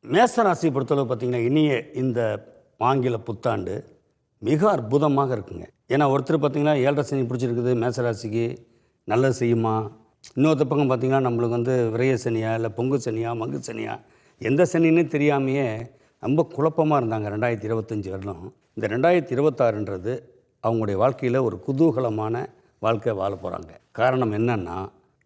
மேசராசியை பொறுத்தளவு பார்த்திங்கன்னா இனிய இந்த ஆங்கில புத்தாண்டு மிக அற்புதமாக இருக்குங்க. ஏன்னா ஒருத்தர் பார்த்திங்கன்னா 7.5 சனி பிடிச்சிருக்குது மேசராசிக்கு, நல்லது செய்யுமா? இன்னொருத்த பக்கம் பார்த்திங்கன்னா நம்மளுக்கு விரய சனியா, இல்லை பொங்கு சனியா, மங்கு சனியா, எந்த சனின்னு தெரியாமையே ரொம்ப குழப்பமாக இருந்தாங்க 2025 வருடம். இந்த 2026ன்றது அவங்களுடைய வாழ்க்கையில் ஒரு குதூகலமான வாழ்க்கை வாழ போகிறாங்க. காரணம் என்னன்னா,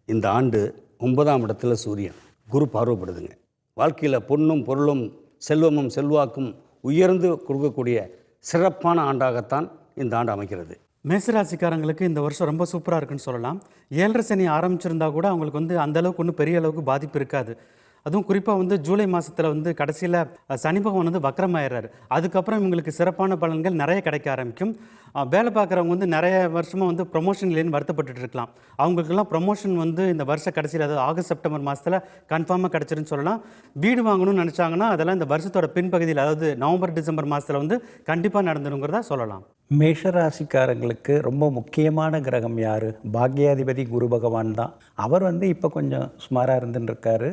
இந்த ஆண்டு 9ஆம் இடத்துல சூரியன், குரு பார்வைப்படுதுங்க. வாழ்க்கையில் பொன்னும் பொருளும் செல்வமும் செல்வாக்கும் உயர்ந்து கொடுக்கக்கூடிய சிறப்பான ஆண்டாகத்தான் இந்த ஆண்டு அமைக்கிறது. மேசராசிக்காரங்களுக்கு இந்த வருஷம் ரொம்ப சூப்பராக இருக்குன்னு சொல்லலாம். 7.5 சனி ஆரம்பிச்சிருந்தா கூட அவங்களுக்கு அந்தளவுக்கு ஒன்றும் பெரிய அளவுக்கு பாதிப்பு இருக்காது. அதுவும் குறிப்பாக ஜூலை மாதத்தில் கடைசியில் சனி பகவான் வக்ரமாயிடுறாரு. அதுக்கப்புறம் இவங்களுக்கு சிறப்பான பலன்கள் நிறைய கிடைக்க ஆரம்பிக்கும். வேலை பார்க்குறவங்க நிறைய வருஷமாக ப்ரொமோஷன் இல்லைன்னு வருத்தப்பட்டு இருக்கலாம். அவங்களுக்கெல்லாம் ப்ரொமோஷன் இந்த வருஷ கடைசியில், அதாவது ஆகஸ்ட் செப்டம்பர் மாதத்தில் கன்ஃபார்மாக கிடச்சிருன்னு சொல்லலாம். வீடு வாங்கணும்னு நினச்சாங்கன்னா அதெல்லாம் இந்த வருஷத்தோட பின்பகுதியில், அதாவது நவம்பர் டிசம்பர் மாதத்தில் கண்டிப்பாக நடந்துருங்கிறதா சொல்லலாம். மேஷராசிக்காரங்களுக்கு ரொம்ப முக்கியமான கிரகம் யார்? பாக்யாதிபதி குரு பகவான் தான். அவர் இப்போ கொஞ்சம் சுமாராக இருந்துன்னு இருக்காரு.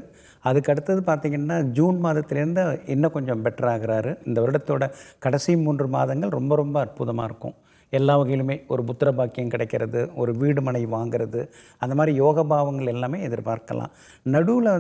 அதுக்கு அடுத்தது பார்த்திங்கன்னா ஜூன் மாதத்துலேருந்து இன்னும் கொஞ்சம் பெட்டராகிறாரு. இந்த வருடத்தோட கடைசி 3 மாதங்கள் ரொம்ப ரொம்ப அற்புதமாக இருக்கும். எல்லா வகையிலுமே ஒரு புத்திர பாக்கியம் கிடைக்கிறது, ஒரு வீடு மனை வாங்கிறது, அந்த மாதிரி யோக பாவங்கள் எல்லாமே எதிர்பார்க்கலாம். நடுவில்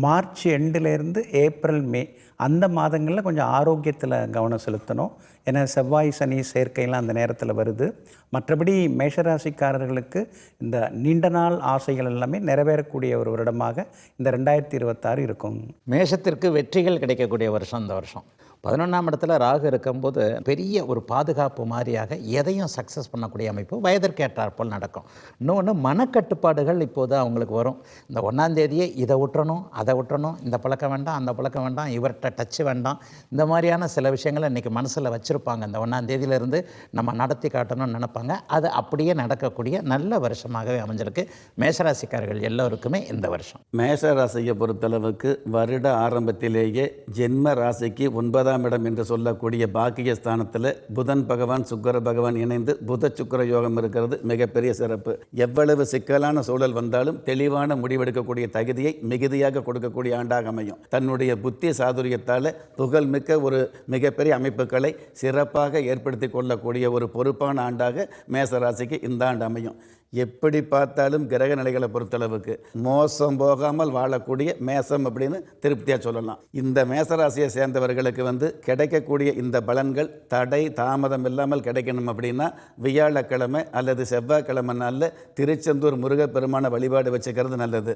மார்ச் எண்டுலேருந்து ஏப்ரல் மே அந்த மாதங்களில் கொஞ்சம் ஆரோக்கியத்தில் கவனம் செலுத்தணும். ஏன்னா செவ்வாய் சனி சேர்க்கையெல்லாம் அந்த நேரத்தில் வருது. மற்றபடி மேஷராசிக்காரர்களுக்கு இந்த நீண்ட நாள் ஆசைகள் எல்லாமே நிறைவேறக்கூடிய ஒரு வருடமாக இந்த 2026 இருக்கும். மேஷத்திற்கு வெற்றிகள் கிடைக்கக்கூடிய வருஷம் இந்த வருஷம். 11ஆம் இடத்துல ராகு இருக்கும்போது பெரிய ஒரு பாதுகாப்பு மாதிரியாக எதையும் சக்ஸஸ் பண்ணக்கூடிய அமைப்பு வயதிற்கேற்றாற்போல் நடக்கும். இன்னொன்று மனக்கட்டுப்பாடுகள் இப்போது அவங்களுக்கு வரும். இந்த 1ஆம் தேதியே இதை விட்டுறணும், அதை விட்டுறணும், இந்த பழக்கம் வேண்டாம், அந்த பழக்கம் வேண்டாம், இவர்கிட்ட டச்சு வேண்டாம், இந்த மாதிரியான சில விஷயங்களை இன்றைக்கி மனசில் வச்சுருப்பாங்க. இந்த 1ஆம் தேதியிலேருந்து நம்ம நடத்தி காட்டணும்னு நினைப்பாங்க. அது அப்படியே நடக்கக்கூடிய நல்ல வருஷமாகவே அமைஞ்சிருக்கு மேஷராசிக்காரர்கள் எல்லோருக்குமே இந்த வருஷம். மேஷராசியை பொறுத்தளவுக்கு வருட ஆரம்பத்திலேயே ஜென்ம ராசிக்கு 9ஆம் இடம் என்று சொல்லக்கூடிய பாக்கிய ஸ்தானத்தில் புதன் பகவான் சுக்கிர பகவான் இணைந்து புத சுக்கிர யோகம் இருக்கிறது மிகப்பெரிய சிறப்பு. எவ்வளவு சிக்கலான சூழல் வந்தாலும் தெளிவான முடிவெடுக்கக்கூடிய தகுதியை மிகுதியாக கொடுக்கக்கூடிய ஆண்டாக அமையும். தன்னுடைய புத்தி சாதுரியத்தால் புகழ்மிக்க ஒரு மிகப்பெரிய அமைப்புகளை சிறப்பாக ஏற்படுத்தி கொள்ளக்கூடிய ஒரு பொறுப்பான ஆண்டாக மேசராசிக்கு இந்த ஆண்டு அமையும். எப்படி பார்த்தாலும் கிரக நிலைகளை பொறுத்தளவுக்கு மோசம் போகாமல் வாழக்கூடிய மேசம் அப்படின்னு திருப்தியாக சொல்லலாம். இந்த மேசராசியை சேர்ந்தவர்களுக்கு கிடைக்கக்கூடிய இந்த பலன்கள் தடை தாமதம் இல்லாமல் கிடைக்கணும் அப்படின்னா வியாழக்கிழமை அல்லது செவ்வாய்க்கிழமை நாளில் திருச்செந்தூர் முருகப்பெருமான வழிபாடு வச்சுக்கிறது நல்லது.